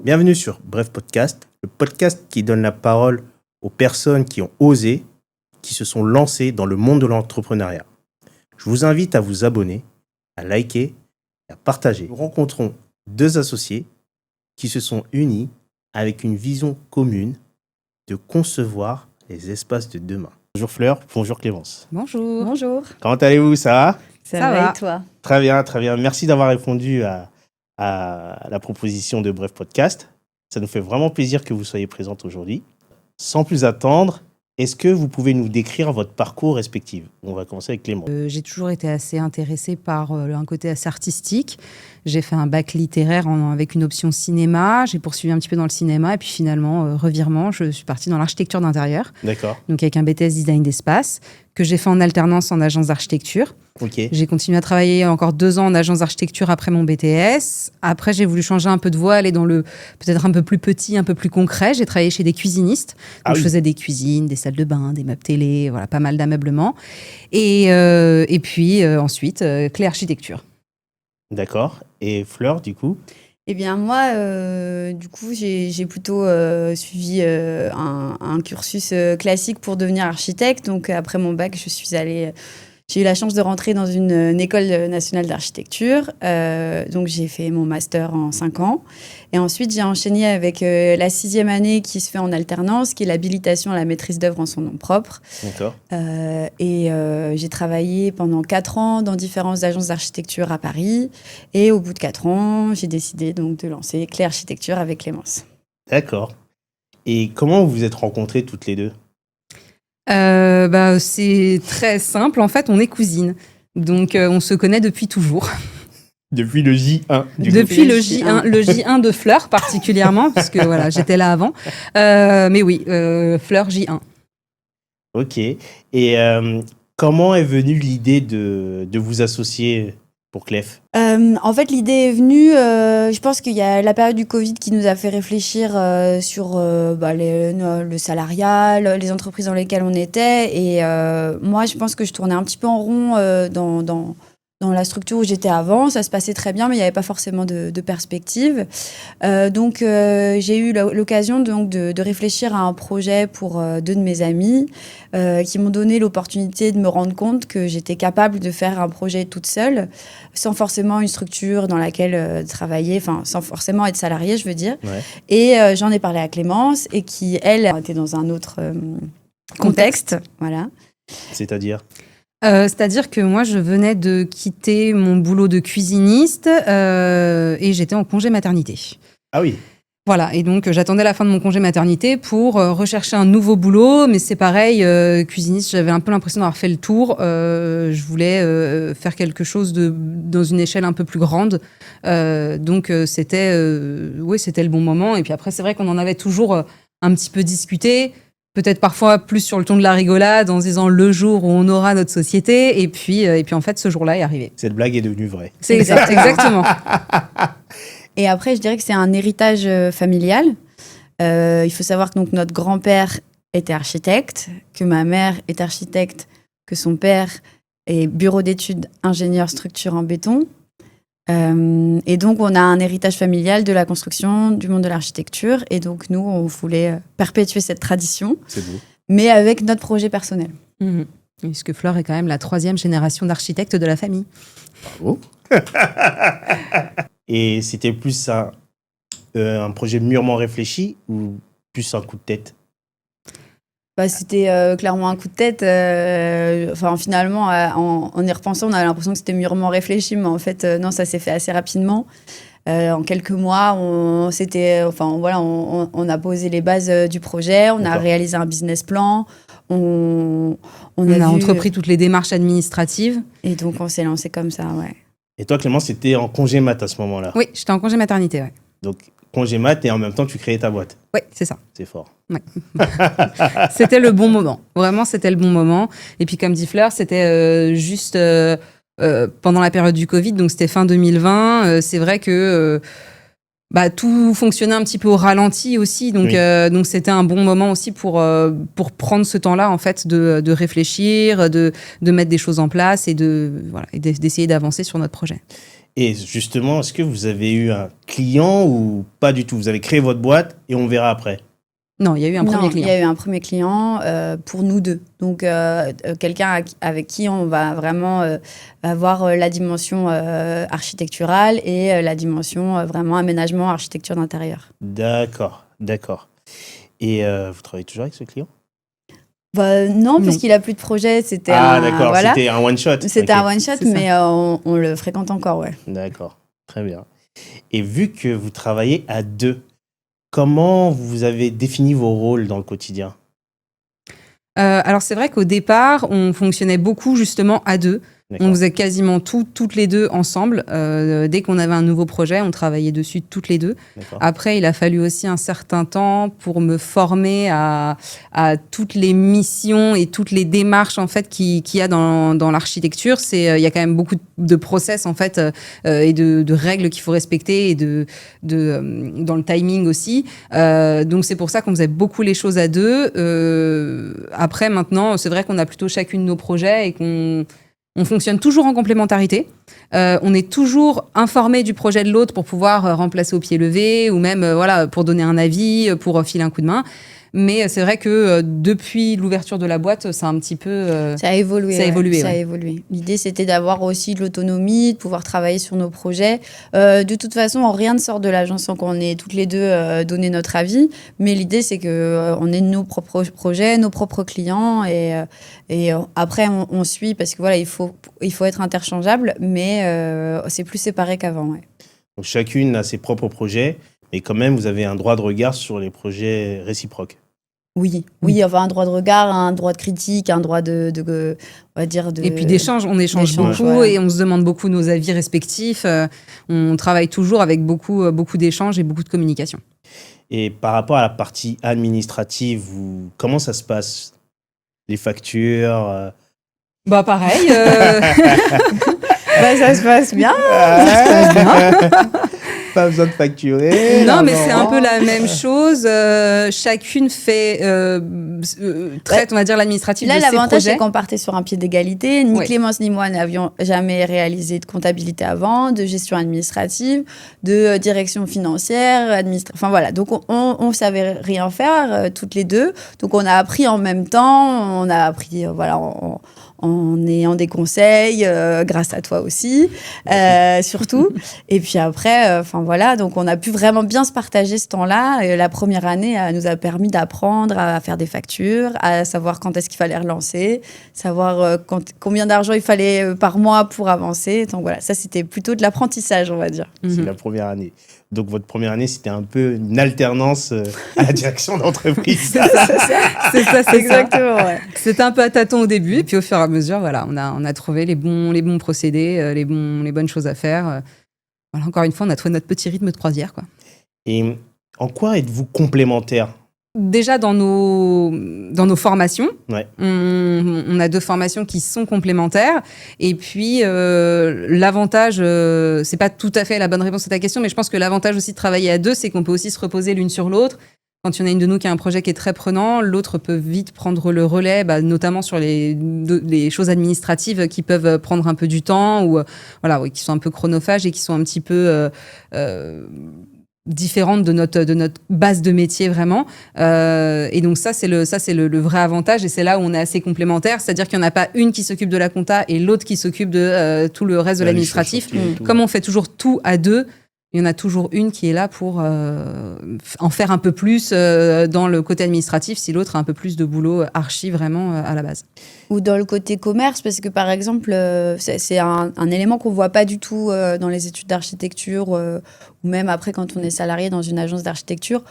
Bienvenue sur Bref Podcast, le podcast qui donne la parole aux personnes qui ont osé, qui se sont lancées dans le monde de l'entrepreneuriat. Je vous invite à vous abonner, à liker et à partager. Nous rencontrons deux associés qui se sont unis avec une vision commune de concevoir les espaces de demain. Bonjour Fleur, bonjour Clémence. Bonjour. Bonjour. Comment allez-vous, ça va ? Ça va et toi ? Très bien, très bien. Merci d'avoir répondu à la proposition de Bref Podcast. Ça nous fait vraiment plaisir que vous soyez présentes aujourd'hui. Sans plus attendre, est-ce que vous pouvez nous décrire votre parcours respectif ? On va commencer avec Clément. J'ai toujours été assez intéressée par un côté assez artistique. J'ai fait un bac littéraire avec une option cinéma. J'ai poursuivi un petit peu dans le cinéma et puis finalement, revirement, je suis partie dans l'architecture d'intérieur. D'accord. Donc avec un BTS design d'espace que j'ai fait en alternance en agence d'architecture. Ok. J'ai continué à travailler encore 2 ans en agence d'architecture après mon BTS. Après, j'ai voulu changer un peu de voie, aller dans le peut-être un peu plus petit, un peu plus concret. J'ai travaillé chez des cuisinistes. Donc, je faisais des cuisines, des salles de bain, des meubles télé, voilà, pas mal d'ameublement. Et puis ensuite, clé architecture. D'accord. Et Fleur, du coup ? Eh bien moi, du coup, j'ai plutôt suivi un cursus classique pour devenir architecte. Donc après mon bac, j'ai eu la chance de rentrer dans une école nationale d'architecture. Donc, j'ai fait mon master en 5 ans. Et ensuite, j'ai enchaîné avec la 6e année qui se fait en alternance, qui est l'habilitation à la maîtrise d'œuvre en son nom propre. D'accord. J'ai travaillé pendant 4 ans dans différentes agences d'architecture à Paris. Et au bout de 4 ans, j'ai décidé donc de lancer Clé Architecture avec Clémence. D'accord. Et comment vous vous êtes rencontrées toutes les deux ? C'est très simple. En fait, on est cousines. Donc, on se connaît depuis toujours. Depuis le J1. Depuis le J1 de Fleur particulièrement, parce que voilà, j'étais là avant. Mais oui, Fleur J1. Ok. Et comment est venue l'idée de vous associer pour Clef ? En fait, l'idée est venue, je pense qu'il y a la période du Covid qui nous a fait réfléchir sur le salariat, les entreprises dans lesquelles on était. Et moi, je pense que je tournais un petit peu en rond dans la structure où j'étais avant. Ça se passait très bien, mais il n'y avait pas forcément de perspective. Donc, j'ai eu l'occasion de réfléchir à un projet pour 2 de mes amis qui m'ont donné l'opportunité de me rendre compte que j'étais capable de faire un projet toute seule, sans forcément une structure dans laquelle travailler, enfin, sans forcément être salariée, je veux dire. Ouais. Et j'en ai parlé à Clémence, et qui, elle, était dans un autre contexte. Voilà. C'est-à-dire ? C'est-à-dire que moi, je venais de quitter mon boulot de cuisiniste et j'étais en congé maternité. Ah oui. Voilà, et donc j'attendais la fin de mon congé maternité pour rechercher un nouveau boulot, mais c'est pareil, cuisiniste, j'avais un peu l'impression d'avoir fait le tour. Je voulais faire quelque chose dans une échelle un peu plus grande. Donc c'était le bon moment. Et puis après, c'est vrai qu'on en avait toujours un petit peu discuté. Peut-être parfois plus sur le ton de la rigolade, en se disant le jour où on aura notre société. Et puis en fait, ce jour-là est arrivé. Cette blague est devenue vraie. C'est exactement. Et après, je dirais que c'est un héritage familial. Il faut savoir que donc, notre grand-père était architecte, que ma mère est architecte, que son père est bureau d'études ingénieur structure en béton. Et donc, on a un héritage familial de la construction, du monde de l'architecture. Et donc, nous, on voulait perpétuer cette tradition, C'est beau. mais avec notre projet personnel. Mmh. Puisque Fleur est quand même la 3e génération d'architectes de la famille. Bravo. Et c'était plus un projet mûrement réfléchi ou plus un coup de tête ? C'était clairement un coup de tête. Finalement, en y repensant, on avait l'impression que c'était mûrement réfléchi, mais en fait, non, ça s'est fait assez rapidement. En quelques mois, on a posé les bases du projet, on a réalisé un business plan, on a entrepris toutes les démarches administratives. Et donc, on s'est lancé comme ça, ouais. Et toi, Clémence, c'était en congé mat à ce moment-là ? Oui, j'étais en congé maternité, ouais. Donc, congé mat et en même temps, tu créais ta boîte ? Oui, c'est ça. C'est fort. Ouais. C'était le bon moment. Vraiment, c'était le bon moment. Et puis, comme dit Fleur, c'était juste pendant la période du Covid, donc c'était fin 2020. C'est vrai que tout fonctionnait un petit peu au ralenti aussi. Donc, donc c'était un bon moment aussi pour prendre ce temps-là, en fait, de réfléchir, de mettre des choses en place et d'essayer d'avancer sur notre projet. Et justement, est-ce que vous avez eu un client ou pas du tout? Vous avez créé votre boîte et on verra après. Non, il y a eu un premier Non, client. il y a eu un premier client pour nous deux. Donc, quelqu'un avec qui on va vraiment avoir la dimension architecturale et la dimension vraiment aménagement, architecture d'intérieur. D'accord. Et vous travaillez toujours avec ce client? Non, Non. parce qu'il a plus de projet. C'était D'accord, voilà. c'était un one-shot. C'était Ok. un one-shot, C'est ça. mais on le fréquente encore, ouais. D'accord, très bien. Et vu que vous travaillez à deux, comment vous avez défini vos rôles dans le quotidien? Alors c'est vrai qu'au départ, on fonctionnait beaucoup justement à deux. D'accord. On faisait quasiment toutes les deux ensemble. Dès qu'on avait un nouveau projet, on travaillait dessus toutes les deux. D'accord. Après, il a fallu aussi un certain temps pour me former à toutes les missions et toutes les démarches en fait qu'il y a dans l'architecture. Il y a quand même beaucoup de process en fait et de règles qu'il faut respecter et dans le timing aussi. Donc c'est pour ça qu'on faisait beaucoup les choses à deux. Après, maintenant, c'est vrai qu'on a plutôt chacune nos projets et qu'on fonctionne toujours en complémentarité. On est toujours informé du projet de l'autre pour pouvoir remplacer au pied levé ou même voilà, pour donner un avis, pour filer un coup de main. Mais c'est vrai que depuis l'ouverture de la boîte, ça a un petit peu... Ça a évolué. Ça a évolué, Ça a ouais. évolué. L'idée, c'était d'avoir aussi de l'autonomie, de pouvoir travailler sur nos projets. De toute façon, rien ne sort de l'agence sans qu'on ait toutes les deux donné notre avis. Mais l'idée, c'est qu'on ait nos propres projets, nos propres clients. Et après, on suit parce que voilà, il faut être interchangeable. Mais c'est plus séparé qu'avant. Ouais. Donc chacune a ses propres projets, mais quand même, vous avez un droit de regard sur les projets réciproques. Oui, enfin un droit de regard, un droit de critique, un droit on va dire Et puis d'échange, on échange beaucoup voilà. et on se demande beaucoup nos avis respectifs. On travaille toujours avec beaucoup d'échanges et beaucoup de communication. Et par rapport à la partie administrative, comment ça se passe? Les factures Bah pareil. ça se passe bien. Pas besoin de facturer. Non, mais l'argent c'est un rentre. peu la même chose. Chacune traite, on va dire, l'administratif Là, de ses l'avantage, projets. c'est qu'on partait sur un pied d'égalité. Ni Ouais. Clémence ni moi n'avions jamais réalisé de comptabilité avant, de gestion administrative, de direction financière, Enfin voilà, donc on savait rien faire toutes les deux. Donc on a appris en même temps. On a appris, voilà, en ayant des conseils, grâce à toi aussi, surtout. Et puis après, enfin voilà, donc on a pu vraiment bien se partager ce temps-là. Et la première année, elle nous a permis d'apprendre à faire des factures, à savoir quand est-ce qu'il fallait relancer, savoir combien d'argent il fallait par mois pour avancer. Donc voilà, ça c'était plutôt de l'apprentissage, on va dire. C'est la première année. Donc votre première année, c'était un peu une alternance à la direction d'entreprise. C'est ça. Exactement, ouais. C'était un peu à tâtons au début, et puis au fur et à mesure, voilà, on a trouvé les bons procédés, les bonnes choses à faire. Voilà, encore une fois, on a trouvé notre petit rythme de croisière, quoi. Et en quoi êtes-vous complémentaires? Déjà dans nos formations, Ouais. on a 2 formations qui sont complémentaires. Et puis l'avantage, c'est pas tout à fait la bonne réponse à ta question, mais je pense que l'avantage aussi de travailler à deux, c'est qu'on peut aussi se reposer l'une sur l'autre. Quand il y en a une de nous qui a un projet qui est très prenant, l'autre peut vite prendre le relais, notamment sur les choses administratives qui peuvent prendre un peu du temps ou voilà, qui sont un peu chronophages et qui sont un petit peu différentes de notre base de métier vraiment. Et donc ça c'est le vrai avantage et c'est là où on est assez complémentaires, c'est-à-dire qu'il n'y en a pas une qui s'occupe de la compta et l'autre qui s'occupe de tout le reste de l'administratif. Comme on fait toujours tout à deux, il y en a toujours une qui est là pour en faire un peu plus dans le côté administratif si l'autre a un peu plus de boulot archi vraiment à la base. Ou dans le côté commerce, parce que par exemple, c'est un élément qu'on ne voit pas du tout dans les études d'architecture ou même après quand on est salarié dans une agence d'architecture.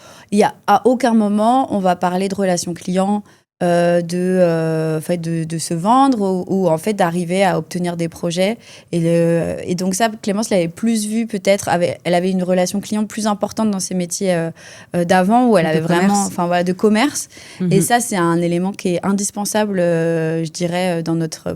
À aucun moment, on va parler de relations clients, de se vendre ou en fait d'arriver à obtenir des projets. Et donc ça, Clémence l'avait plus vu peut-être, elle avait une relation client plus importante dans ses métiers d'avant où elle avait vraiment de commerce. Mm-hmm. Et ça, c'est un élément qui est indispensable, je dirais,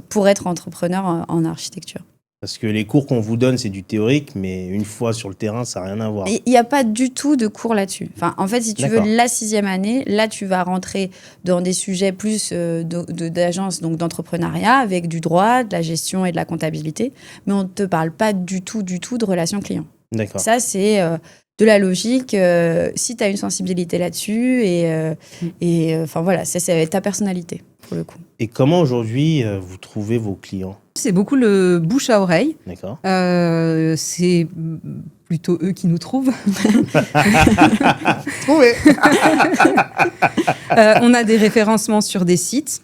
pour être entrepreneur en architecture. Parce que les cours qu'on vous donne, c'est du théorique, mais une fois sur le terrain, ça n'a rien à voir. Il n'y a pas du tout de cours là-dessus. Enfin, en fait, si tu D'accord. veux, la 6e année, là, tu vas rentrer dans des sujets plus d'agence, donc d'entrepreneuriat, avec du droit, de la gestion et de la comptabilité. Mais on ne te parle pas du tout de relations clients. D'accord. Ça, c'est de la logique. Si tu as une sensibilité là-dessus, enfin voilà, ça, c'est ta personnalité, pour le coup. Et comment aujourd'hui vous trouvez vos clients? C'est beaucoup le bouche à oreille. D'accord. C'est plutôt eux qui nous trouvent. Trouvé. On a des référencements sur des sites.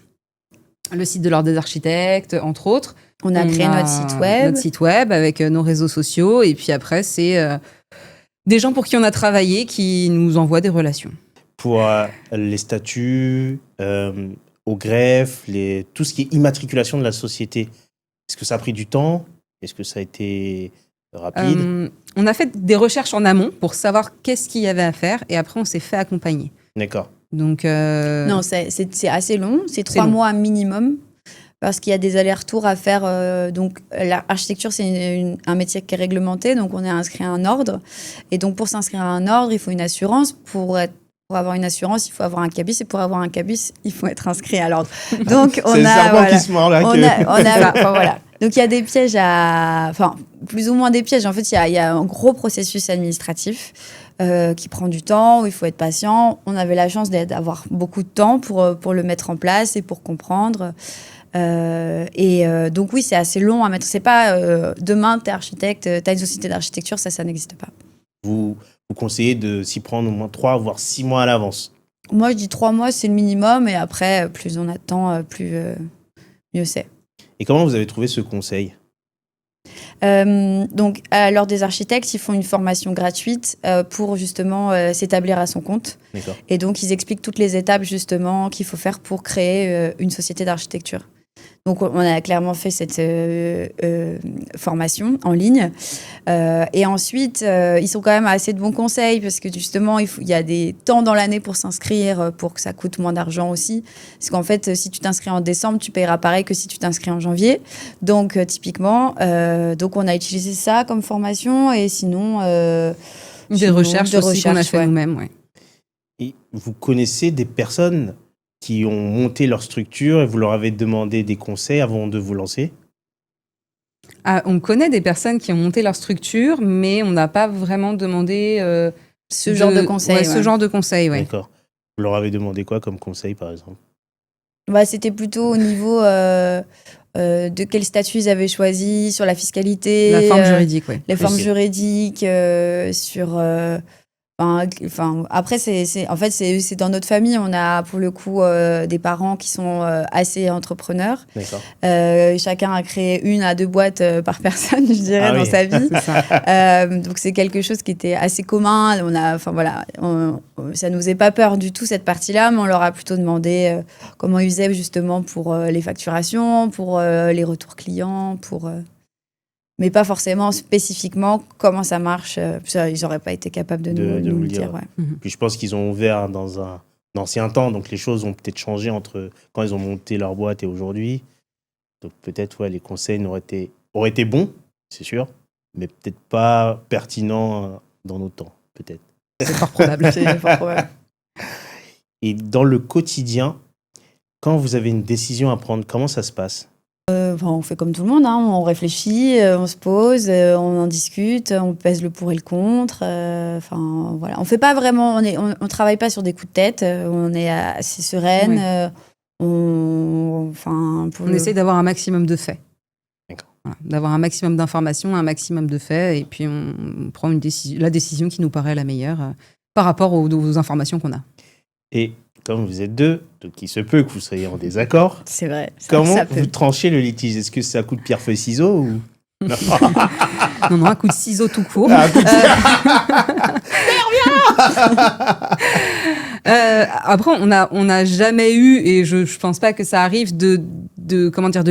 Le site de l'Ordre des architectes, entre autres. On a créé notre site web. Notre site web avec nos réseaux sociaux. Et puis après, c'est des gens pour qui on a travaillé qui nous envoient des relations. Pour les statuts, au greffe, tout ce qui est immatriculation de la société, est-ce que ça a pris du temps? Est-ce que ça a été rapide? On a fait des recherches en amont pour savoir qu'est-ce qu'il y avait à faire. Et après, on s'est fait accompagner. D'accord. Donc, Non, c'est assez long. C'est 3 mois minimum. Parce qu'il y a des allers-retours à faire. Donc, l'architecture, c'est un métier qui est réglementé. Donc, on est inscrit à un ordre. Et donc, pour s'inscrire à un ordre, il faut une assurance. Pour avoir une assurance, il faut avoir un cabis. Et pour avoir un cabis, il faut être inscrit à l'ordre. Donc, on c'est le serpent qui se mord là. Voilà. Donc, il y a des pièges Enfin, plus ou moins des pièges. En fait, il y a un gros processus administratif qui prend du temps, où il faut être patient. On avait la chance d'avoir beaucoup de temps pour le mettre en place et pour comprendre. Donc oui, c'est assez long à mettre. C'est pas demain, t'es architecte, t'as une société d'architecture, ça n'existe pas. Vous conseillez de s'y prendre au moins 3 voire 6 mois à l'avance? Moi, je dis 3 mois, c'est le minimum. Et après, plus on attend, plus mieux c'est. Et comment vous avez trouvé ce conseil? Donc, à l'Ordre des architectes, ils font une formation gratuite pour justement s'établir à son compte. D'accord. Et donc, ils expliquent toutes les étapes justement qu'il faut faire pour créer une société d'architecture. Donc, on a clairement fait cette formation en ligne. Et ensuite, ils sont quand même assez de bons conseils parce que justement, il y a des temps dans l'année pour s'inscrire, pour que ça coûte moins d'argent aussi. Parce qu'en fait, si tu t'inscris en décembre, tu paieras pareil que si tu t'inscris en janvier. Donc, typiquement, donc on a utilisé ça comme formation et sinon... des recherches aussi qu'on a fait nous-mêmes, ouais. Et vous connaissez des personnes qui ont monté leur structure et vous leur avez demandé des conseils avant de vous lancer? On connaît des personnes qui ont monté leur structure, mais on n'a pas vraiment demandé ce genre de conseils. Ouais, ce genre de conseils, ouais. D'accord. Vous leur avez demandé quoi comme conseil, par exemple? C'était plutôt au niveau de quel statut ils avaient choisi, sur la fiscalité. La forme juridique, oui. Les formes juridiques, sur... après, c'est dans notre famille, on a pour le coup des parents qui sont assez entrepreneurs. D'accord. Chacun a créé 1 à 2 boîtes par personne, je dirais, dans sa vie. Donc c'est quelque chose qui était assez commun. Ça nous faisait pas peur du tout cette partie-là, mais on leur a plutôt demandé comment ils faisaient justement pour les facturations, pour les retours clients, mais pas forcément spécifiquement comment ça marche. Ils n'auraient pas été capables de nous le dire. Ouais. Puis je pense qu'ils ont ouvert dans un ancien temps, donc les choses ont peut-être changé entre quand ils ont monté leur boîte et aujourd'hui. Donc peut-être les conseils auraient été bons, c'est sûr, mais peut-être pas pertinents dans nos temps, peut-être. C'est fort probable. C'est fort probable. Et dans le quotidien, quand vous avez une décision à prendre, comment ça se passe? On fait comme tout le monde, hein. On réfléchit, on se pose, on en discute, on pèse le pour et le contre. Voilà. On fait pas vraiment, on travaille pas sur des coups de tête, on est assez sereine. Oui. On essaie d'avoir un maximum de faits. D'accord. Voilà, d'avoir un maximum d'informations, un maximum de faits, et puis on prend la décision qui nous paraît la meilleure par rapport aux informations qu'on a. Et comme vous êtes 2, donc il se peut que vous soyez en désaccord. C'est vrai. Comment vous tranchez le litige? Est-ce que c'est à coup de pierre, feuille, ciseaux ou... Non, un coup de ciseaux tout court. Après, on n'a jamais eu, et je pense pas que ça arrive, de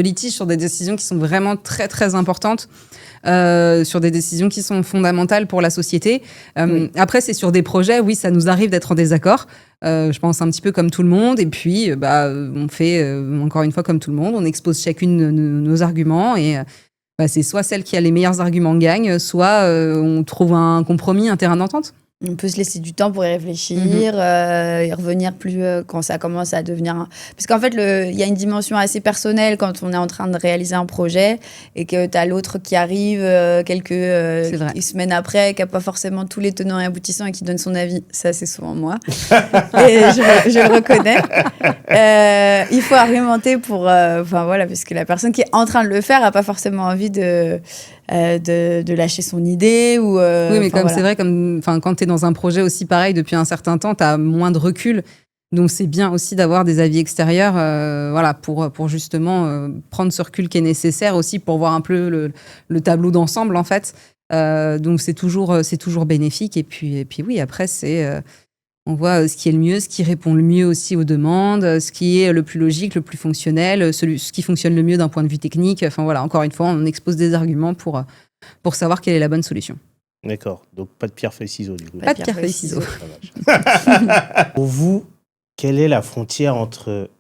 litige sur des décisions qui sont vraiment très très importantes, sur des décisions qui sont fondamentales pour la société. Oui. Après, c'est sur des projets, oui, ça nous arrive d'être en désaccord. Je pense un petit peu comme tout le monde, et puis on fait encore une fois comme tout le monde, on expose chacune nos arguments, et c'est soit celle qui a les meilleurs arguments gagne, soit on trouve un compromis, un terrain d'entente. On peut se laisser du temps pour y réfléchir, y revenir plus quand ça commence à devenir... Parce qu'en fait, il y a une dimension assez personnelle quand on est en train de réaliser un projet et que tu as l'autre qui arrive quelques semaines après, qui n'a pas forcément tous les tenants et aboutissants et qui donne son avis. Ça, c'est souvent moi. Et je le reconnais. Il faut argumenter pour... voilà, parce que la personne qui est en train de le faire n'a pas forcément envie de lâcher son idée ou oui, mais c'est vrai, quand tu es dans un projet aussi pareil depuis un certain temps, tu as moins de recul, donc c'est bien aussi d'avoir des avis extérieurs pour justement prendre ce recul qui est nécessaire aussi pour voir un peu le tableau d'ensemble en fait. Donc c'est toujours bénéfique et puis oui, après on voit ce qui est le mieux, ce qui répond le mieux aussi aux demandes, ce qui est le plus logique, le plus fonctionnel, ce qui fonctionne le mieux d'un point de vue technique. Enfin voilà, encore une fois, on expose des arguments pour savoir quelle est la bonne solution. D'accord, donc pas de pierre, feuille, ciseaux du coup. Pas de pierre, feuille, ciseaux. Pour vous, quelle est la frontière entre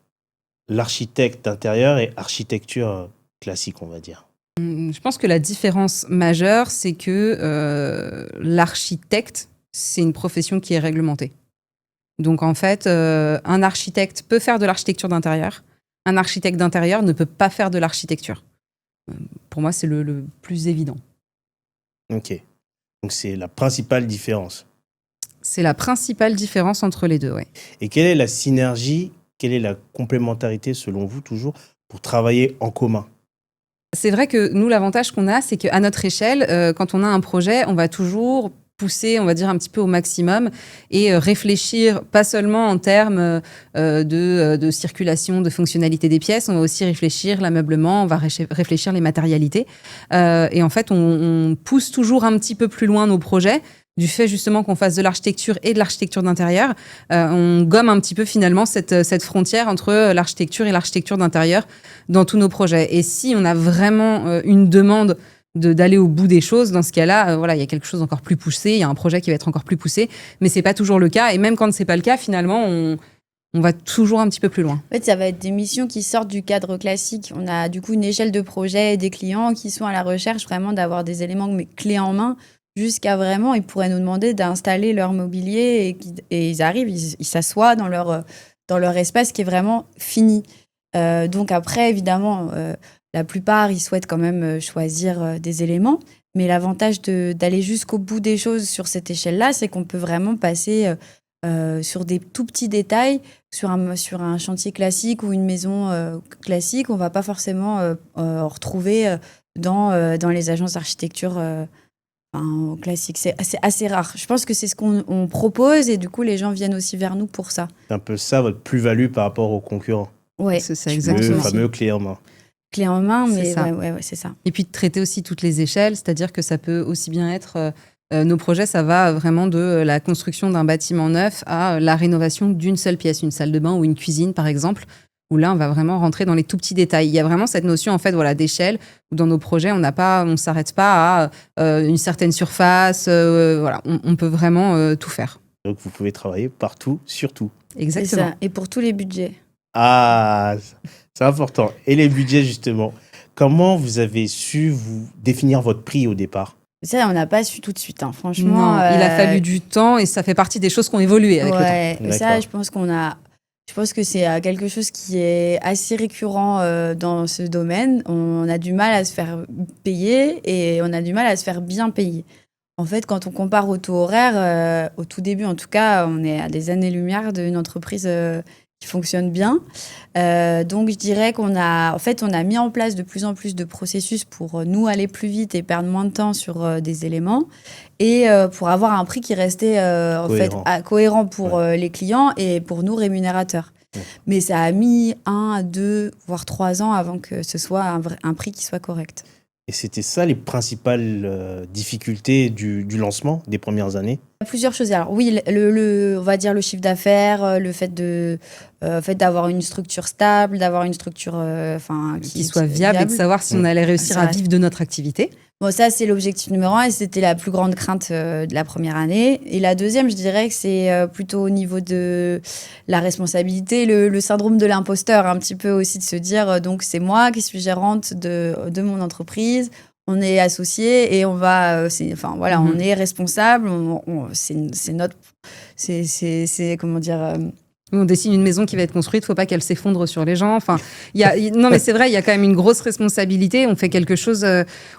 l'architecte d'intérieur et architecture classique, on va dire ? Je pense que la différence majeure, c'est que l'architecte, c'est une profession qui est réglementée. Donc en fait, un architecte peut faire de l'architecture d'intérieur. Un architecte d'intérieur ne peut pas faire de l'architecture. Pour moi, c'est le plus évident. Ok. Donc c'est la principale différence. C'est la principale différence entre les deux, oui. Et quelle est la synergie, quelle est la complémentarité, selon vous, toujours, pour travailler en commun ? C'est vrai que nous, l'avantage qu'on a, c'est qu'à notre échelle, quand on a un projet, on va toujours pousser, on va dire, un petit peu au maximum et réfléchir, pas seulement en termes de circulation, de fonctionnalité des pièces, on va aussi réfléchir l'ameublement, on va réfléchir les matérialités. Et en fait, on pousse toujours un petit peu plus loin nos projets, du fait justement qu'on fasse de l'architecture et de l'architecture d'intérieur. On gomme un petit peu finalement cette frontière entre l'architecture et l'architecture d'intérieur dans tous nos projets. Et si on a vraiment une demande d'aller au bout des choses, dans ce cas-là, il y a quelque chose encore plus poussé, il y a un projet qui va être encore plus poussé, mais c'est pas toujours le cas. Et même quand c'est pas le cas, finalement, on va toujours un petit peu plus loin. En fait, ça va être des missions qui sortent du cadre classique. On a du coup une échelle de projet et des clients qui sont à la recherche vraiment d'avoir des éléments mais clés en main, jusqu'à vraiment, ils pourraient nous demander d'installer leur mobilier et ils arrivent, ils s'assoient dans leur espace qui est vraiment fini. Donc après, évidemment, la plupart, ils souhaitent quand même choisir des éléments. Mais l'avantage d'aller jusqu'au bout des choses sur cette échelle-là, c'est qu'on peut vraiment passer sur des tout petits détails. Sur un chantier classique ou une maison classique, on ne va pas forcément retrouver dans les agences d'architecture classiques. C'est assez rare. Je pense que c'est ce qu'on propose et du coup, les gens viennent aussi vers nous pour ça. C'est un peu ça, votre plus-value par rapport aux concurrents. Ouais, c'est ça, exactement. Le fameux clé en main. Clé en main, mais c'est ça. Ouais, c'est ça. Et puis de traiter aussi toutes les échelles, c'est-à-dire que ça peut aussi bien être... nos projets, ça va vraiment de la construction d'un bâtiment neuf à la rénovation d'une seule pièce, une salle de bain ou une cuisine, par exemple, où là, on va vraiment rentrer dans les tout petits détails. Il y a vraiment cette notion, en fait, d'échelle, où dans nos projets, on ne s'arrête pas à une certaine surface. On peut vraiment tout faire. Donc, vous pouvez travailler partout, sur tout. Exactement. Et pour tous les budgets. Ah, c'est important. Et les budgets, justement, comment vous avez su vous définir votre prix au départ ? Ça, on n'a pas su tout de suite, franchement. Non, il a fallu du temps et ça fait partie des choses qui ont évolué avec le temps. Ça, je pense que c'est quelque chose qui est assez récurrent dans ce domaine. On a du mal à se faire payer et on a du mal à se faire bien payer. En fait, quand on compare au taux horaire, au tout début, en tout cas, on est à des années-lumière d'une entreprise qui fonctionne bien. Donc, je dirais qu'on a mis en place de plus en plus de processus pour nous aller plus vite et perdre moins de temps sur des éléments et pour avoir un prix qui restait cohérent pour les clients et pour nous rémunérateurs. Ouais. Mais ça a mis 1, 2, voire 3 ans avant que ce soit un prix qui soit correct. Et c'était ça les principales difficultés du lancement des premières années ? Plusieurs choses. Alors oui, on va dire le chiffre d'affaires, le fait d'avoir une structure stable, d'avoir une structure qui soit viable et de savoir si on allait réussir à vivre de notre activité. Bon, ça, c'est l'objectif numéro 1 et c'était la plus grande crainte de la première année. Et la deuxième, je dirais que c'est plutôt au niveau de la responsabilité, le syndrome de l'imposteur, un petit peu aussi de se dire, donc c'est moi qui suis gérante de mon entreprise, on est associés et on va, on est responsable, c'est notre, c'est comment dire... On dessine une maison qui va être construite, il ne faut pas qu'elle s'effondre sur les gens. Enfin, non, mais c'est vrai, il y a quand même une grosse responsabilité. On fait quelque chose,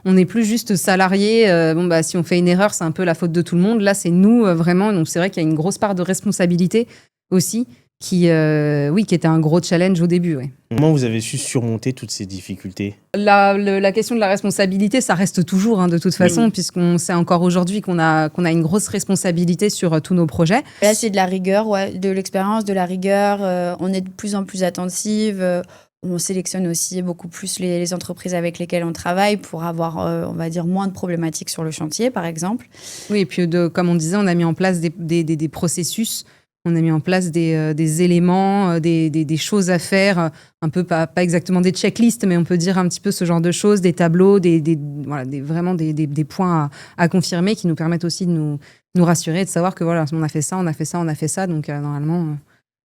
on n'est plus juste salarié. Si on fait une erreur, c'est un peu la faute de tout le monde. Là, c'est nous, vraiment. Donc, c'est vrai qu'il y a une grosse part de responsabilité aussi qui était un gros challenge au début. Ouais. Comment vous avez su surmonter toutes ces difficultés ? La question de la responsabilité, ça reste toujours de toute façon, puisqu'on sait encore aujourd'hui qu'on a une grosse responsabilité sur tous nos projets. Là, c'est de la rigueur, de l'expérience, de la rigueur. On est de plus en plus attentive. On sélectionne aussi beaucoup plus les entreprises avec lesquelles on travaille pour avoir, on va dire, moins de problématiques sur le chantier, par exemple. Oui, et puis comme on disait, on a mis en place des processus. On a mis en place des éléments, des choses à faire, un peu pas exactement des checklists, mais on peut dire un petit peu ce genre de choses, des tableaux, vraiment des points à confirmer qui nous permettent aussi de nous rassurer et de savoir que voilà, on a fait ça, on a fait ça, on a fait ça, donc normalement,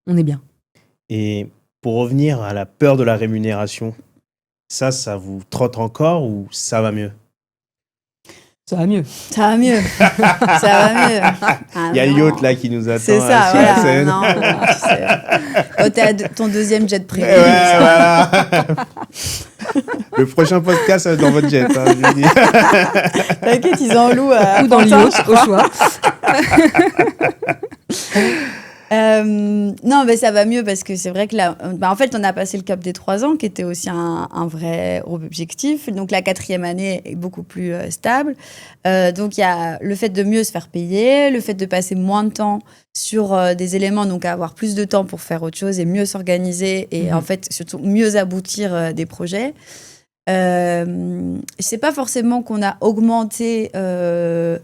on est bien. Et pour revenir à la peur de la rémunération, ça vous trotte encore ou ça va mieux ? Ça va mieux. Ça va mieux. Ça va mieux. Il y a Yacht là qui nous attend. C'est ça, sur la scène. Quand t'es à ton deuxième jet privé. Ouais, voilà. Le prochain podcast, ça va être dans votre jet. Je vous dis. T'inquiète, ils en louent ou dans Yacht, au choix. Non, mais ça va mieux parce que c'est vrai que là, en fait, on a passé le cap des 3 ans, qui était aussi un vrai objectif. Donc, la 4e année est beaucoup plus stable. Donc, il y a le fait de mieux se faire payer, le fait de passer moins de temps sur des éléments, donc avoir plus de temps pour faire autre chose et mieux s'organiser et en fait, surtout mieux aboutir des projets. C'est pas forcément qu'on a augmenté le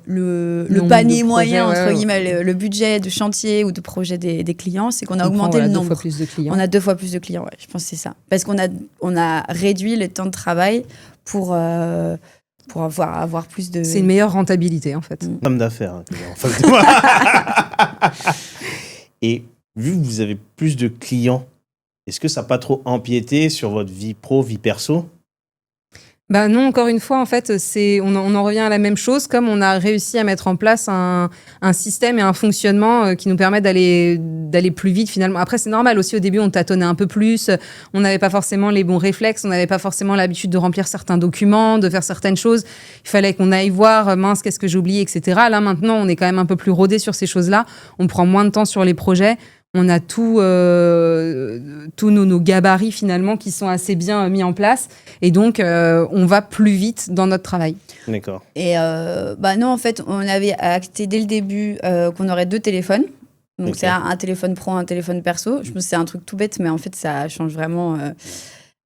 panier moyen, entre guillemets, le budget de chantier ou de projet des clients, c'est qu'on a augmenté le nombre. 2 fois plus de clients. On a 2 fois plus de clients, ouais, je pense que c'est ça. Parce qu'on a réduit le temps de travail pour avoir plus de... C'est une meilleure rentabilité, en fait. Homme d'affaires, en face de moi. Et vu que vous avez plus de clients, est-ce que ça n'a pas trop empiété sur votre vie pro, vie perso ? Non, encore une fois, en fait, on en revient à la même chose. Comme on a réussi à mettre en place un système et un fonctionnement qui nous permet d'aller plus vite finalement. Après, c'est normal aussi, au début, on tâtonnait un peu plus. On n'avait pas forcément les bons réflexes. On n'avait pas forcément l'habitude de remplir certains documents, de faire certaines choses. Il fallait qu'on aille voir, mince, qu'est-ce que j'ai oublié, etc. Là, maintenant, on est quand même un peu plus rodé sur ces choses-là. On prend moins de temps sur les projets. On a tous nos gabarits finalement qui sont assez bien mis en place et donc on va plus vite dans notre travail. D'accord. Et non, en fait, on avait acté dès le début qu'on aurait 2 téléphones. Donc c'est un téléphone pro, un téléphone perso. Je pense que c'est un truc tout bête, mais en fait ça change vraiment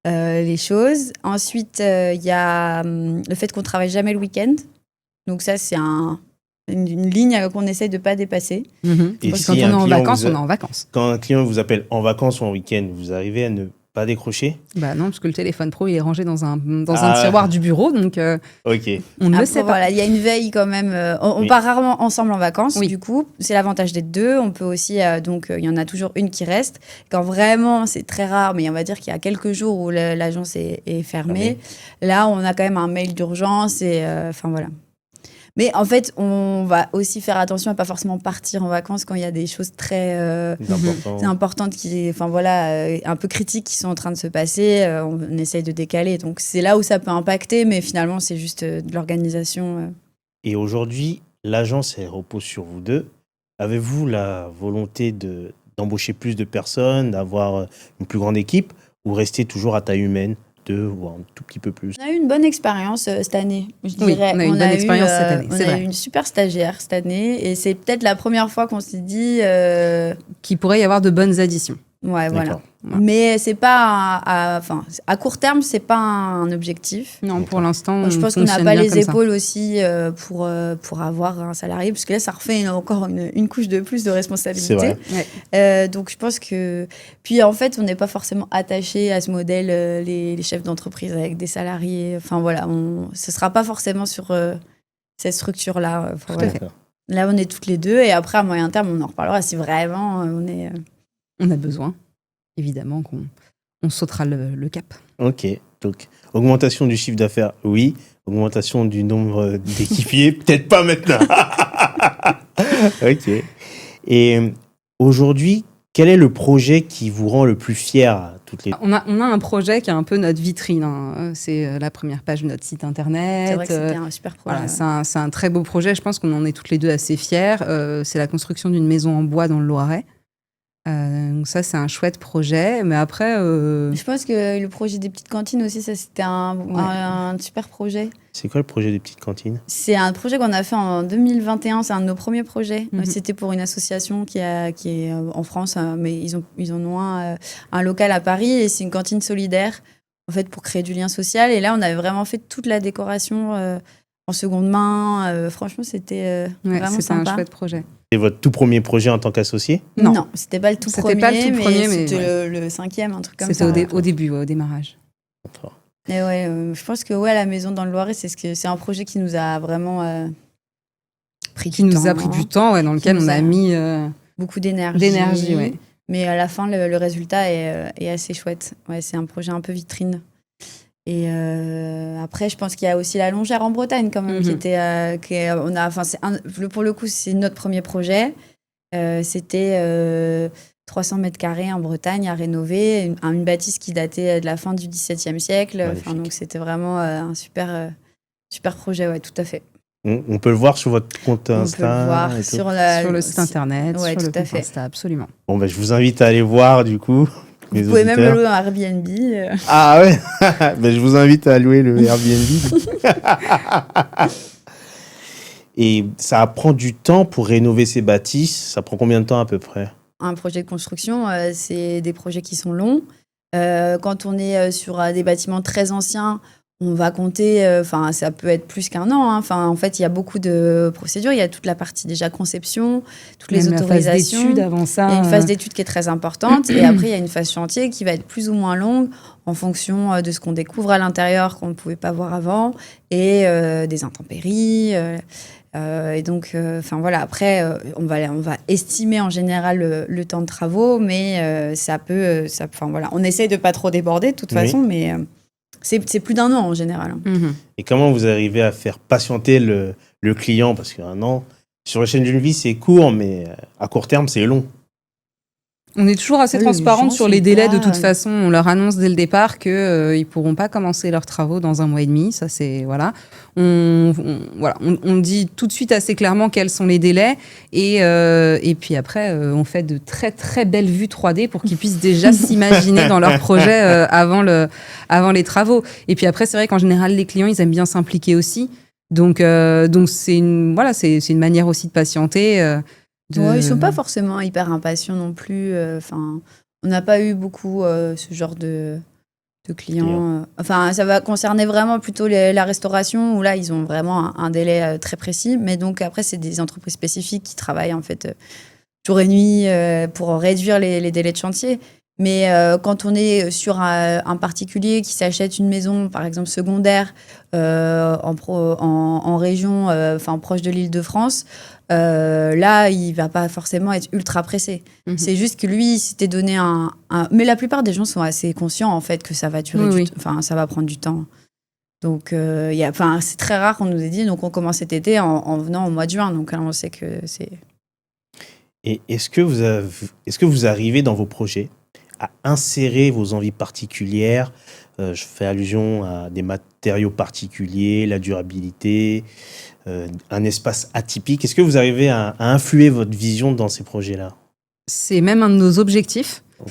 les choses. Ensuite, il y a le fait qu'on travaille jamais le week-end. Donc ça, c'est une ligne qu'on essaye de ne pas dépasser. Et quand on est en vacances, on est en vacances. Quand un client vous appelle en vacances ou en week-end, vous arrivez à ne pas décrocher ? Non, parce que le téléphone pro, il est rangé dans un tiroir du bureau, donc on ne le sait pas. Voilà, il y a une veille quand même. On part rarement ensemble en vacances, du coup. C'est l'avantage d'être 2. On peut aussi, il y en a toujours une qui reste. Quand vraiment, c'est très rare, mais on va dire qu'il y a quelques jours où l'agence est fermée. Là, on a quand même un mail d'urgence et voilà. Mais en fait, on va aussi faire attention à pas forcément partir en vacances quand il y a des choses très importantes un peu critiques qui sont en train de se passer. On essaye de décaler. Donc, c'est là où ça peut impacter, mais finalement, c'est juste de l'organisation. Et aujourd'hui, l'agence, elle repose sur vous 2. Avez-vous la volonté d'embaucher plus de personnes, d'avoir une plus grande équipe ou rester toujours à taille humaine ? 2 ou un tout petit peu plus. On a eu une bonne expérience cette année, je dirais. On a eu une bonne expérience cette année. On a eu une super stagiaire cette année et c'est peut-être la première fois qu'on s'est dit qu'il pourrait y avoir de bonnes additions. Ouais, voilà. D'accord. Ouais. Mais c'est pas à court terme, c'est pas un objectif. Non, pour l'instant, Je pense qu'on n'a pas les épaules aussi pour avoir un salarié, parce que là, ça refait encore une couche de plus de responsabilité. C'est vrai. Ouais. Donc, je pense que... Puis, en fait, on n'est pas forcément attaché à ce modèle, les chefs d'entreprise avec des salariés. Enfin, voilà, ce ne sera pas forcément sur cette structure-là. Enfin, voilà. D'accord. Là, on est toutes les deux, et après, à moyen terme, on en reparlera si vraiment on est... On a besoin, évidemment, qu'on sautera le cap. Ok, donc augmentation du chiffre d'affaires, oui. Augmentation du nombre d'équipiers, peut-être pas maintenant. Ok. Et aujourd'hui, quel est le projet qui vous rend le plus fier toutes les... On a un projet qui est un peu notre vitrine. Hein. C'est la première page de notre site internet. C'est vrai que c'était un super projet. Voilà, c'est un très beau projet. Je pense qu'on en est toutes les deux assez fiers. C'est la construction d'une maison en bois dans le Loiret. Donc ça, c'est un chouette projet. Mais après... Je pense que le projet des petites cantines aussi, ça, c'était un super projet. C'est quoi le projet des petites cantines? C'est un projet qu'on a fait en 2021. C'est un de nos premiers projets. Mhm. C'était pour une association qui est en France, mais ils en ont un local à Paris. Et c'est une cantine solidaire, en fait, pour créer du lien social. Et là, on avait vraiment fait toute la décoration en seconde main. Franchement, c'était vraiment c'était sympa. un chouette projet. C'est votre tout premier projet en tant qu'associé? Non, c'était pas le tout C'était premier, pas le tout premier, mais c'était le cinquième, un truc comme ça. C'était au début, au démarrage. D'accord. Et je pense que la maison dans le Loiret, c'est un projet qui nous a vraiment pris Qui du nous temps, a pris du temps, dans lequel nous on a a mis beaucoup d'énergie. ouais. Mais à la fin, le résultat est assez chouette. Ouais, c'est un projet un peu vitrine. Et après, je pense qu'il y a aussi la Longère en Bretagne, quand même, pour le coup, c'est notre premier projet. C'était 300 mètres carrés en Bretagne à rénover, une bâtisse qui datait de la fin du XVIIe siècle. Enfin, donc, c'était vraiment un super projet, ouais, tout à fait. On peut le voir sur votre compte Insta? On peut le voir sur le site internet, ouais, sur le tout à compte fait. Insta, absolument. Bon, je vous invite à aller voir, du coup. Vous pouvez même le louer en Airbnb. Ah ouais. Je vous invite à louer le Airbnb. Et ça prend du temps pour rénover ces bâtisses. Ça prend combien de temps à peu près? Un projet de construction, c'est des projets qui sont longs. Quand on est sur des bâtiments très anciens, on va compter, ça peut être plus qu'un an. En fait, il y a beaucoup de procédures. Il y a toute la partie déjà conception, toutes les autorisations. La phase d'études avant ça. Il y a une phase d'études qui est très importante. Et après, il y a une phase chantier qui va être plus ou moins longue en fonction de ce qu'on découvre à l'intérieur qu'on ne pouvait pas voir avant et des intempéries. Et donc, après, on va estimer en général le temps de travaux, mais on essaye de pas trop déborder de toute façon, mais c'est plus d'un an en général. Mm-hmm. Et comment vous arrivez à faire patienter le client? Parce qu'un an, sur l'échelle d'une vie, c'est court, mais à court terme, c'est long. On est toujours assez transparente sur les délais de toute façon. On leur annonce dès le départ qu'ils ne pourront pas commencer leurs travaux dans 1 mois et demi. Ça, c'est, voilà. On dit tout de suite assez clairement quels sont les délais. Et puis après, on fait de très, très belles vues 3D pour qu'ils puissent déjà s'imaginer dans leur projet avant les travaux. Et puis après, c'est vrai qu'en général, les clients, ils aiment bien s'impliquer aussi. Donc c'est une manière aussi de patienter. Ils sont pas forcément hyper impatients non plus. On n'a pas eu beaucoup ce genre de clients. Ça va concerner vraiment plutôt la restauration, où là, ils ont vraiment un délai très précis. Mais donc, après, c'est des entreprises spécifiques qui travaillent en fait jour et nuit pour réduire les délais de chantier. Mais quand on est sur un particulier qui s'achète une maison, par exemple secondaire, en région, proche de l'Île-de-France, là, il va pas forcément être ultra pressé. Mm-hmm. C'est juste que lui, il s'était donné Mais la plupart des gens sont assez conscients, en fait, que ça va durer ça va prendre du temps. Donc, c'est très rare qu'on nous ait dit, donc on commence cet été en venant au mois de juin. Donc là, on sait que c'est... Et est-ce que vous arrivez dans vos projets à insérer vos envies particulières? Je fais allusion à des matériaux particuliers, la durabilité, un espace atypique. Est-ce que vous arrivez à influer votre vision dans ces projets-là? C'est même un de nos objectifs. Okay.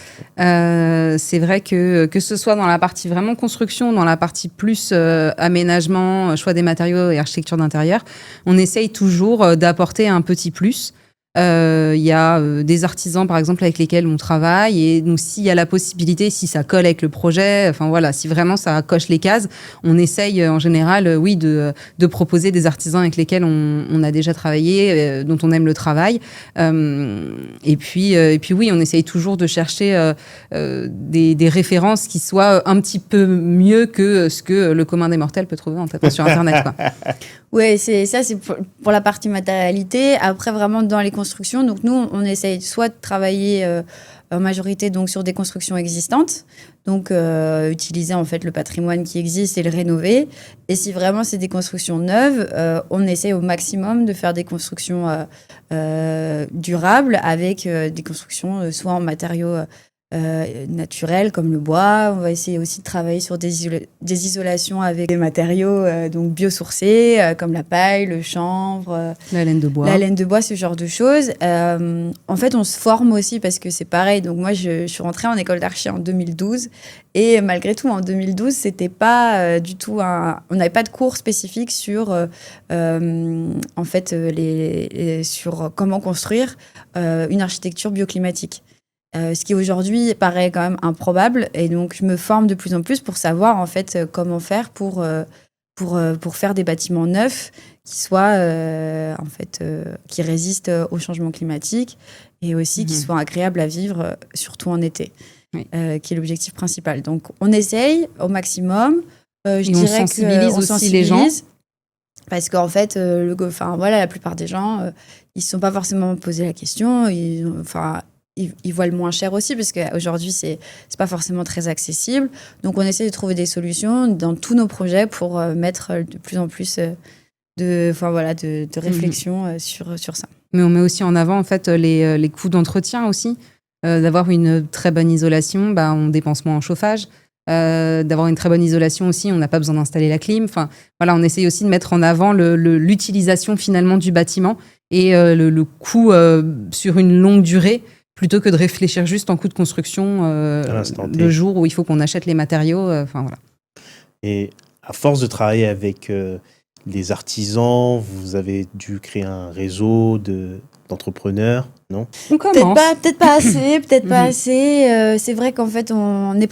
C'est vrai que ce soit dans la partie vraiment construction, dans la partie plus aménagement, choix des matériaux et architecture d'intérieur, on essaye toujours d'apporter un petit plus. Il y a des artisans, par exemple, avec lesquels on travaille. Et donc, s'il y a la possibilité, si ça colle avec le projet, enfin voilà, si vraiment ça coche les cases, on essaye en général, oui, de proposer des artisans avec lesquels on a déjà travaillé, dont on aime le travail. Et puis, oui, on essaye toujours de chercher des références qui soient un petit peu mieux que ce que le commun des mortels peut trouver en tapant sur Internet, quoi. Ouais, c'est pour la partie matérialité. Après, vraiment dans les constructions, donc nous, on essaye soit de travailler en majorité donc sur des constructions existantes, donc utiliser en fait le patrimoine qui existe et le rénover. Et si vraiment c'est des constructions neuves, on essaye au maximum de faire des constructions durables avec des constructions soit en matériaux naturels comme le bois. On va essayer aussi de travailler sur des isolations avec des matériaux donc biosourcés comme la paille, le chanvre, La laine de bois, ce genre de choses. En fait, on se forme aussi parce que c'est pareil. Donc moi, je suis rentrée en école d'archi en 2012 et malgré tout, en 2012, c'était pas du tout on n'avait pas de cours spécifiques sur en fait sur comment construire une architecture bioclimatique. Ce qui aujourd'hui paraît quand même improbable. Et donc, je me forme de plus en plus pour savoir en fait comment faire pour faire des bâtiments neufs qui soient qui résistent au changement climatique et aussi qui soient agréables à vivre, surtout en été, Oui. Qui est l'objectif principal. Donc, on essaye au maximum. Je Et on dirais sensibilise qu'on aussi les gens. Parce qu'en fait, la plupart des gens, ils ne se sont pas forcément posé la question. Ils voient le moins cher aussi, parce qu'aujourd'hui, c'est pas forcément très accessible. Donc, on essaie de trouver des solutions dans tous nos projets pour mettre de plus en plus de réflexion sur ça. Mais on met aussi en avant en fait les coûts d'entretien aussi. D'avoir une très bonne isolation, on dépense moins en chauffage. D'avoir une très bonne isolation aussi, on n'a pas besoin d'installer la clim. Enfin, voilà, on essaye aussi de mettre en avant l'utilisation finalement du bâtiment et le coût sur une longue durée, plutôt que de réfléchir juste en coût de construction le jour où il faut qu'on achète les matériaux. Voilà. Et à force de travailler avec les artisans, vous avez dû créer un réseau d'entrepreneurs, non ? On commence. Peut-être pas assez, peut-être pas assez. C'est vrai qu'en fait, on est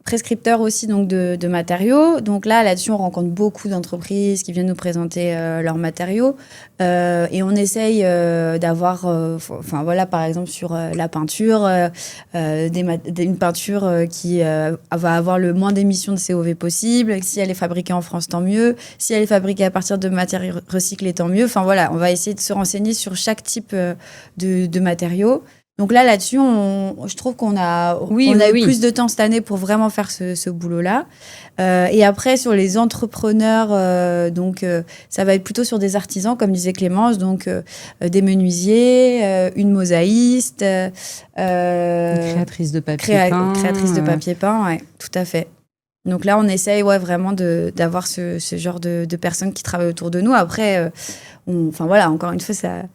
prescripteur aussi donc de matériaux. Donc là-dessus, on rencontre beaucoup d'entreprises qui viennent nous présenter leurs matériaux. Et on essaye d'avoir, par exemple, sur la peinture, une peinture qui va avoir le moins d'émissions de COV possible. Si elle est fabriquée en France, tant mieux. Si elle est fabriquée à partir de matériaux recyclés, tant mieux. Enfin voilà, on va essayer de se renseigner sur chaque type de matériaux. Donc là-dessus, je trouve qu'on a eu plus de temps cette année pour vraiment faire ce boulot-là. Et après, sur les entrepreneurs, ça va être plutôt sur des artisans, comme disait Clémence, donc des menuisiers, une mosaïste, créatrice de papier peint. Créatrice de papier peint, ouais, tout à fait. Donc là, on essaye vraiment d'avoir ce genre de personnes qui travaillent autour de nous. Après, encore une fois, ça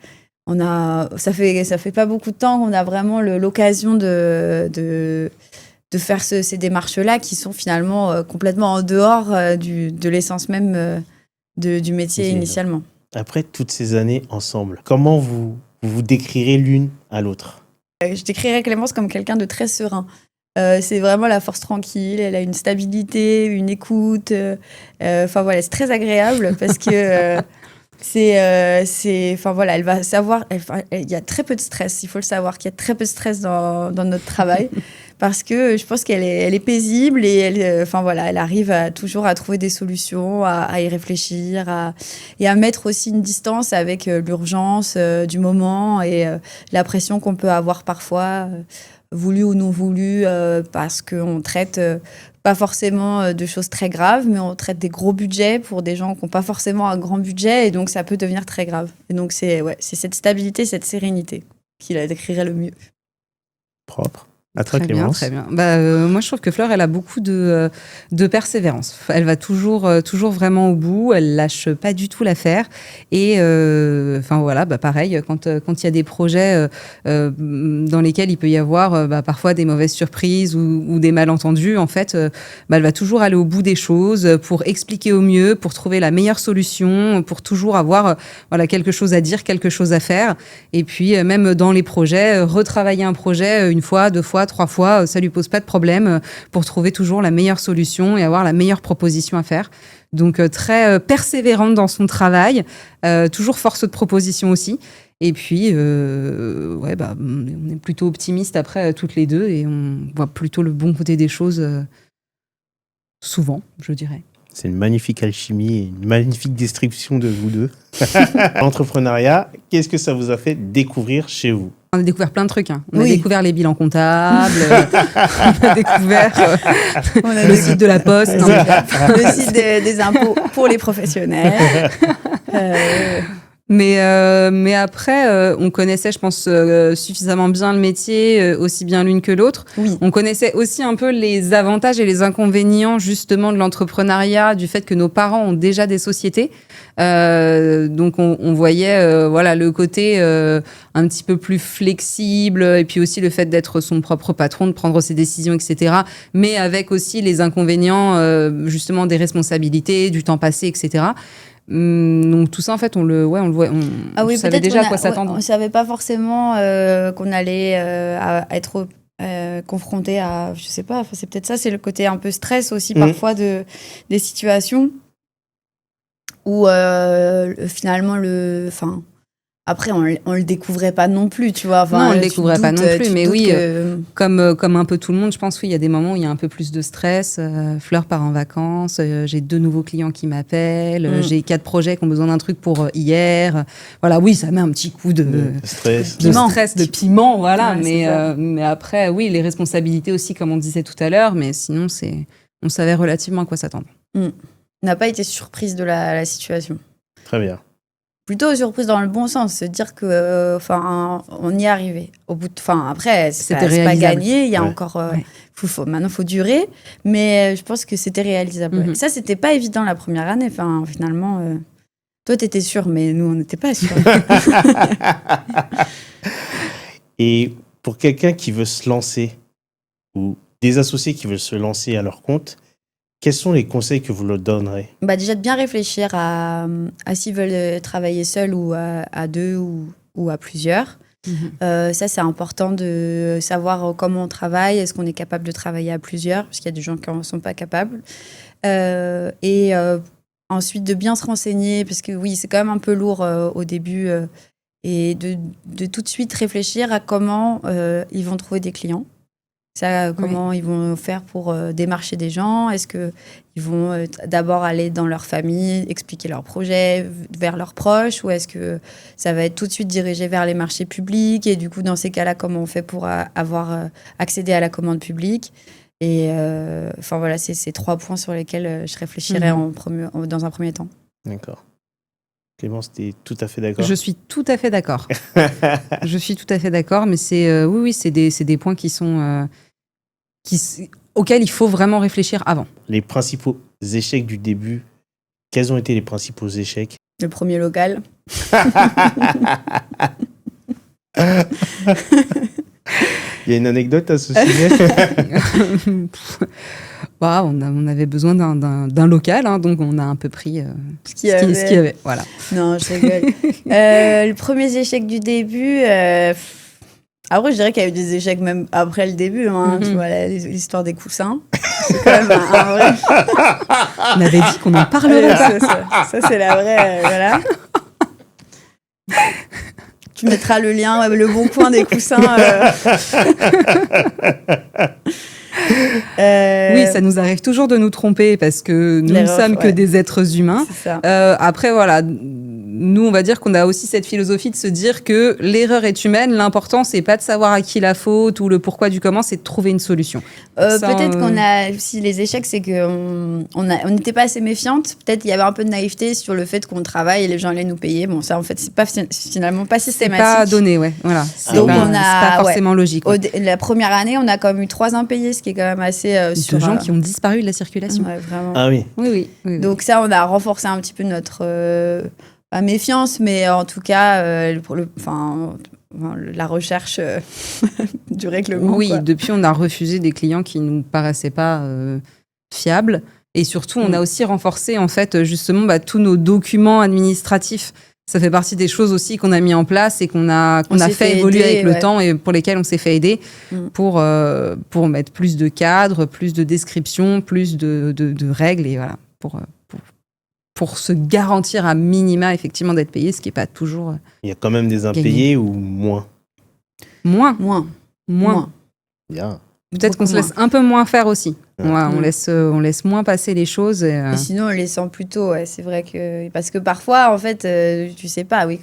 fait pas beaucoup de temps qu'on a vraiment l'occasion de faire ces démarches-là qui sont finalement complètement en dehors de l'essence même du métier initialement. Après toutes ces années ensemble, comment vous décrirez l'une à l'autre ? Je décrirais Clémence comme quelqu'un de très serein. C'est vraiment la force tranquille, elle a une stabilité, une écoute. C'est très agréable parce que... elle va savoir, il y a très peu de stress, il faut le savoir qu'il y a très peu de stress dans notre travail parce que je pense qu'elle est paisible et elle arrive toujours à trouver des solutions, à y réfléchir et à mettre aussi une distance avec l'urgence du moment et la pression qu'on peut avoir parfois, voulu ou non voulu, parce qu'on traite... pas forcément de choses très graves, mais on traite des gros budgets pour des gens qui n'ont pas forcément un grand budget, et donc ça peut devenir très grave. Et donc c'est cette stabilité, cette sérénité qui la décrirait le mieux. Propre. À toi, Très bien, Clémence. très bien. Moi, je trouve que Fleur, elle a beaucoup de persévérance. Elle va toujours vraiment au bout. Elle lâche pas du tout l'affaire. Et voilà, pareil, quand il y a des projets dans lesquels il peut y avoir parfois des mauvaises surprises ou des malentendus, en fait, elle va toujours aller au bout des choses pour expliquer au mieux, pour trouver la meilleure solution, pour toujours avoir quelque chose à dire, quelque chose à faire. Et puis, même dans les projets, retravailler un projet une fois, 2 fois, 3 fois, ça lui pose pas de problème pour trouver toujours la meilleure solution et avoir la meilleure proposition à faire. Donc très persévérante dans son travail, toujours force de proposition aussi. Et puis, on est plutôt optimistes après toutes les deux et on voit plutôt le bon côté des choses souvent, je dirais. C'est une magnifique alchimie et une magnifique description de vous deux. L'entrepreneuriat, qu'est-ce que ça vous a fait découvrir chez vous? On a découvert plein de trucs. On a découvert les bilans comptables, on a découvert le site de la Poste, le site des impôts pour les professionnels. Mais après, on connaissait, je pense, suffisamment bien le métier, aussi bien l'une que l'autre. Oui. On connaissait aussi un peu les avantages et les inconvénients justement de l'entrepreneuriat, du fait que nos parents ont déjà des sociétés. Donc on voyait le côté un petit peu plus flexible et puis aussi le fait d'être son propre patron, de prendre ses décisions, etc. Mais avec aussi les inconvénients justement des responsabilités, du temps passé, etc. Donc tout ça en fait on le voit, on savait déjà à quoi s'attendre. On savait pas forcément qu'on allait être confronté à, je sais pas, c'est peut-être ça, c'est le côté un peu stress aussi parfois des situations où finalement après, on le découvrait pas non plus, tu vois. Non, on le découvrait pas non plus, mais oui, comme un peu tout le monde, je pense, oui, il y a des moments où il y a un peu plus de stress. Fleur part en vacances, j'ai 2 nouveaux clients qui m'appellent, j'ai 4 projets qui ont besoin d'un truc pour hier. Voilà, oui, ça met un petit coup de stress, de piment, voilà. Ouais, mais après, oui, les responsabilités aussi, comme on disait tout à l'heure, mais sinon, on savait relativement à quoi s'attendre. On n'a pas été surprise de la situation. Très bien. Plutôt surprise dans le bon sens, se dire que on y est arrivé. Après, c'est pas gagné, il y a encore maintenant faut durer, mais je pense que c'était réalisable. Et ça, c'était pas évident la première année. Finalement, toi, t'étais sûr, mais nous, on n'était pas sûrs. Et pour quelqu'un qui veut se lancer ou des associés qui veulent se lancer à leur compte, quels sont les conseils que vous leur donnerez? Déjà de bien réfléchir à s'ils veulent travailler seuls ou à 2 ou à plusieurs. Ça, c'est important de savoir comment on travaille. Est-ce qu'on est capable de travailler à plusieurs? Parce qu'il y a des gens qui n'en sont pas capables. Et ensuite, de bien se renseigner, parce que oui, c'est quand même un peu lourd au début. Et de tout de suite réfléchir à comment ils vont trouver des clients. Comment ils vont faire pour démarcher des gens? Est-ce qu'ils vont d'abord aller dans leur famille, expliquer leur projet vers leurs proches, ou est-ce que ça va être tout de suite dirigé vers les marchés publics? Et du coup, dans ces cas-là, comment on fait pour avoir accédé à la commande publique? Et voilà, c'est ces 3 points sur lesquels je réfléchirais dans un premier temps. D'accord. Clémence, tu es tout à fait d'accord? Je suis tout à fait d'accord. Je suis tout à fait d'accord, mais c'est c'est des points qui sont auxquels il faut vraiment réfléchir avant. Les principaux échecs du début, quels ont été les principaux échecs? Le premier local. Il y a une anecdote à ce sujet? On avait besoin d'un local, donc on a un peu pris ce qu'il y avait. Voilà. Non, je rigole. Le premier échec du début, après je dirais qu'il y a eu des échecs même après le début. Tu vois, l'histoire des coussins. C'est quand même un vrai... On avait dit qu'on en parlerait pas. Ça, c'est la vraie... voilà. Tu mettras le lien, le bon coin des coussins. Oui, ça nous arrive toujours de nous tromper parce que nous ne sommes que des êtres humains. C'est ça. Après, voilà, nous, on va dire qu'on a aussi cette philosophie de se dire que l'erreur est humaine. L'important, c'est pas de savoir à qui la faute ou le pourquoi du comment, c'est de trouver une solution. Peut-être qu'on a aussi les échecs, c'est qu'on n'était pas assez méfiante. Peut-être il y avait un peu de naïveté sur le fait qu'on travaille et les gens allaient nous payer. Bon, ça, en fait, c'est pas finalement pas systématique. C'est pas donné, ouais. Voilà. Donc, on a, c'est pas forcément logique. Ouais. La première année, on a quand même eu 3 impayés, ce qui est quand même assez sur gens qui ont disparu de la circulation. Ouais, vraiment. Ah oui. Oui. Donc ça, on a renforcé un petit peu notre méfiance, mais en tout cas, la recherche du règlement. Oui, quoi. depuis, on a refusé des clients qui nous paraissaient pas fiables. Et surtout, on a aussi renforcé, en fait, justement, tous nos documents administratifs. Ça fait partie des choses aussi qu'on a mis en place et qu'on a fait évoluer aider, avec le temps et pour lesquels on s'est fait aider pour mettre plus de cadres, plus de descriptions, plus de règles et voilà, pour se garantir à minima, effectivement, d'être payé, ce qui n'est pas toujours Il y a quand même des impayés ou moins? Moins. Bien. Peut-être qu'on se laisse un peu moins faire aussi. Ouais, on laisse moins passer les choses. Et sinon, on les sent plutôt. Ouais, c'est vrai que parce que parfois, en fait, tu sais pas. Oui,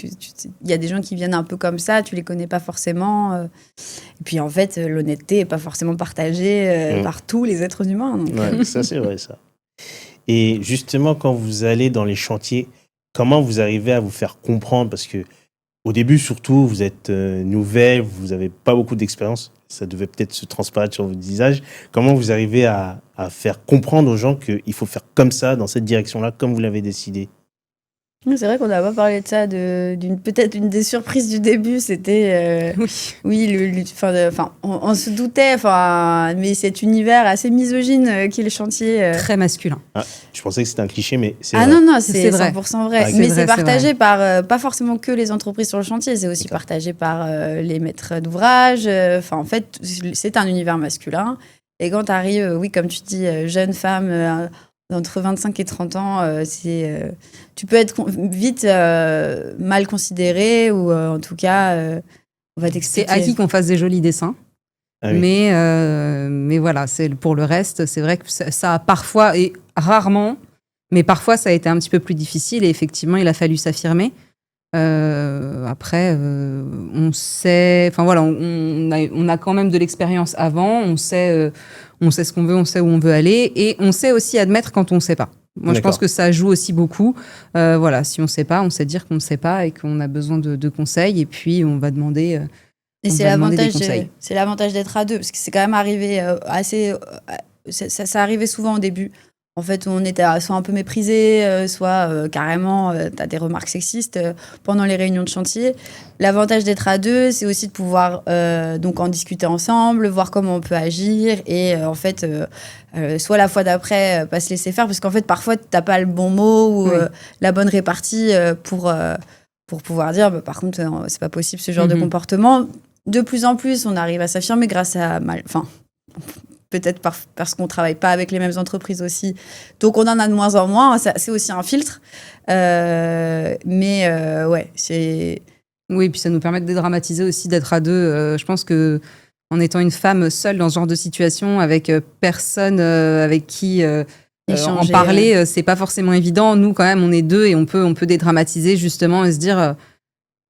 il y a des gens qui viennent un peu comme ça, tu les connais pas forcément. Et puis en fait, l'honnêteté est pas forcément partagée par tous les êtres humains. Donc. Ouais, ça c'est vrai ça. Et justement, quand vous allez dans les chantiers, comment vous arrivez à vous faire comprendre? Parce que au début, surtout, vous êtes nouvelle, vous n'avez pas beaucoup d'expérience. Ça devait peut-être se transparaître sur votre visage. Comment vous arrivez à faire comprendre aux gens qu'il faut faire comme ça, dans cette direction-là, comme vous l'avez décidé? C'est vrai qu'on n'a pas parlé de ça. Peut-être une des surprises du début, c'était... on se doutait, mais cet univers assez misogyne qui est le chantier... Très masculin. Ah, je pensais que c'était un cliché, mais c'est vrai. Non, c'est 100% vrai. Mais c'est partagé par, pas forcément que les entreprises sur le chantier, c'est aussi partagé par les maîtres d'ouvrage. En fait, c'est un univers masculin. Et quand tu arrives, comme tu dis, jeune femme... entre 25 et 30 ans, tu peux être vite mal considéré ou en tout cas, on va t'expliquer. C'est acquis qu'on fasse des jolis dessins. Ah oui. Mais voilà, pour le reste, c'est vrai que ça a parfois, et rarement, mais parfois ça a été un petit peu plus difficile et effectivement, il a fallu s'affirmer. Après, on sait, on a quand même de l'expérience avant, on sait ce qu'on veut, on sait où on veut aller et on sait aussi admettre quand on ne sait pas. Moi, je pense que ça joue aussi beaucoup. Si on ne sait pas, on sait dire qu'on ne sait pas et qu'on a besoin de conseils et puis on va demander. Et c'est l'avantage d'être à deux parce que c'est quand même arrivé ça arrivait souvent au début. En fait, on était soit un peu méprisés, soit carrément, tu as des remarques sexistes pendant les réunions de chantier. L'avantage d'être à deux, c'est aussi de pouvoir donc en discuter ensemble, voir comment on peut agir et en fait, soit la fois d'après, pas se laisser faire, parce qu'en fait, parfois, tu n'as pas le bon mot ou la bonne répartie pour pouvoir dire, par contre, c'est pas possible ce genre de comportement. De plus en plus, on arrive à s'affirmer grâce à... peut-être parce qu'on ne travaille pas avec les mêmes entreprises aussi. Donc, on en a de moins en moins. C'est aussi un filtre. C'est... Oui, puis ça nous permet de dédramatiser aussi, d'être à deux. Je pense qu'en étant une femme seule dans ce genre de situation, avec personne avec qui en parler, c'est pas forcément évident. Nous, quand même, on est deux et on peut dédramatiser justement et se dire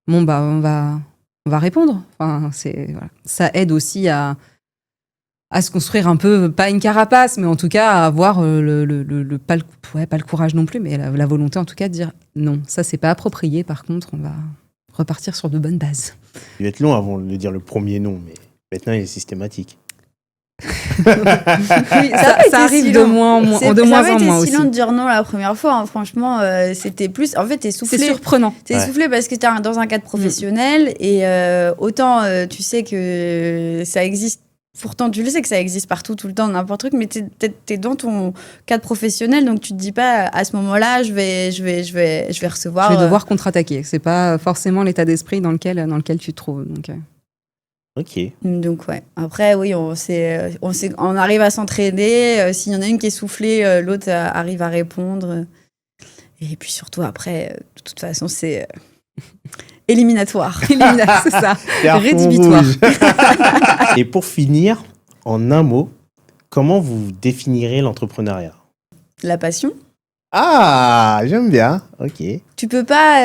on va répondre. Ça aide aussi à se construire un peu, pas une carapace, mais en tout cas à avoir pas le courage non plus, mais la volonté en tout cas de dire non, ça c'est pas approprié, par contre on va repartir sur de bonnes bases. Il va être long avant de dire le premier non, mais maintenant il est systématique. Oui, ça arrive de moins en moins aussi. Ça avait été si long de dire non la première fois, hein. Franchement, c'était plus... En fait, t'es soufflé. C'est surprenant. T'es soufflé parce que t'es dans un cadre professionnel et autant tu sais que ça existe. Pourtant, tu le sais que ça existe partout, tout le temps, n'importe truc, mais t'es dans ton cadre professionnel, donc tu te dis pas à ce moment-là, je vais recevoir. Je vais devoir contre-attaquer. C'est pas forcément l'état d'esprit dans lequel tu te trouves. Donc. Ok. Donc ouais. Après, oui, on arrive à s'entraider. S'il y en a une qui est soufflée, l'autre arrive à répondre. Et puis surtout après, de toute façon, c'est éliminatoire. C'est ça. Rédhibitoire. Et pour finir, en un mot, comment vous définirez l'entrepreneuriat? La passion. Ah, j'aime bien. Ok. Tu peux pas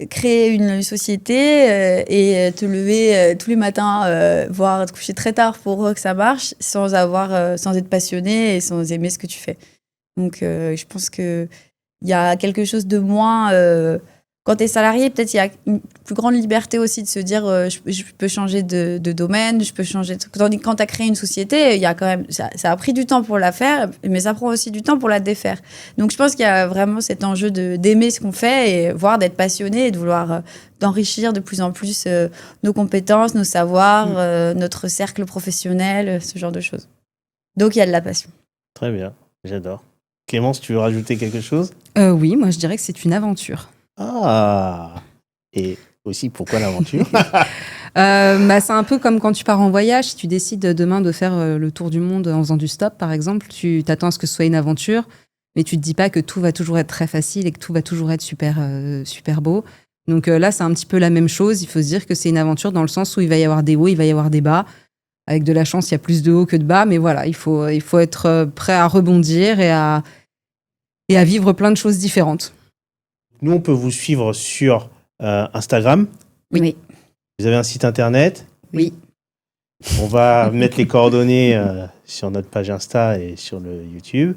créer une société et te lever tous les matins, voire te coucher très tard pour que ça marche, sans être passionné et sans aimer ce que tu fais. Donc, je pense que il y a quelque chose de moins. Quand tu es salarié, peut-être il y a une plus grande liberté aussi de se dire je peux changer de domaine, je peux changer de... Tandis que quand tu as créé une société, il y a quand même, ça a pris du temps pour la faire, mais ça prend aussi du temps pour la défaire. Donc je pense qu'il y a vraiment cet enjeu d'aimer ce qu'on fait et voire d'être passionné et de vouloir d'enrichir de plus en plus nos compétences, nos savoirs, notre cercle professionnel, ce genre de choses. Donc il y a de la passion. Très bien, j'adore. Clémence, tu veux rajouter quelque chose? Oui, moi je dirais que c'est une aventure. Ah, et aussi pourquoi l'aventure? C'est un peu comme quand tu pars en voyage. Si tu décides demain de faire le tour du monde en faisant du stop, par exemple, tu t'attends à ce que ce soit une aventure, mais tu te dis pas que tout va toujours être très facile et que tout va toujours être super beau. Donc là, c'est un petit peu la même chose. Il faut se dire que c'est une aventure dans le sens où il va y avoir des hauts, il va y avoir des bas. Avec de la chance, il y a plus de hauts que de bas, mais voilà, il faut être prêt à rebondir et à vivre plein de choses différentes. Nous, on peut vous suivre sur Instagram. Oui. Vous avez un site internet. Oui. On va mettre les coordonnées sur notre page Insta et sur le YouTube.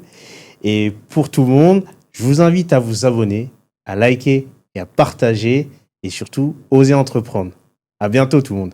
Et pour tout le monde, je vous invite à vous abonner, à liker et à partager et surtout, oser entreprendre. À bientôt tout le monde.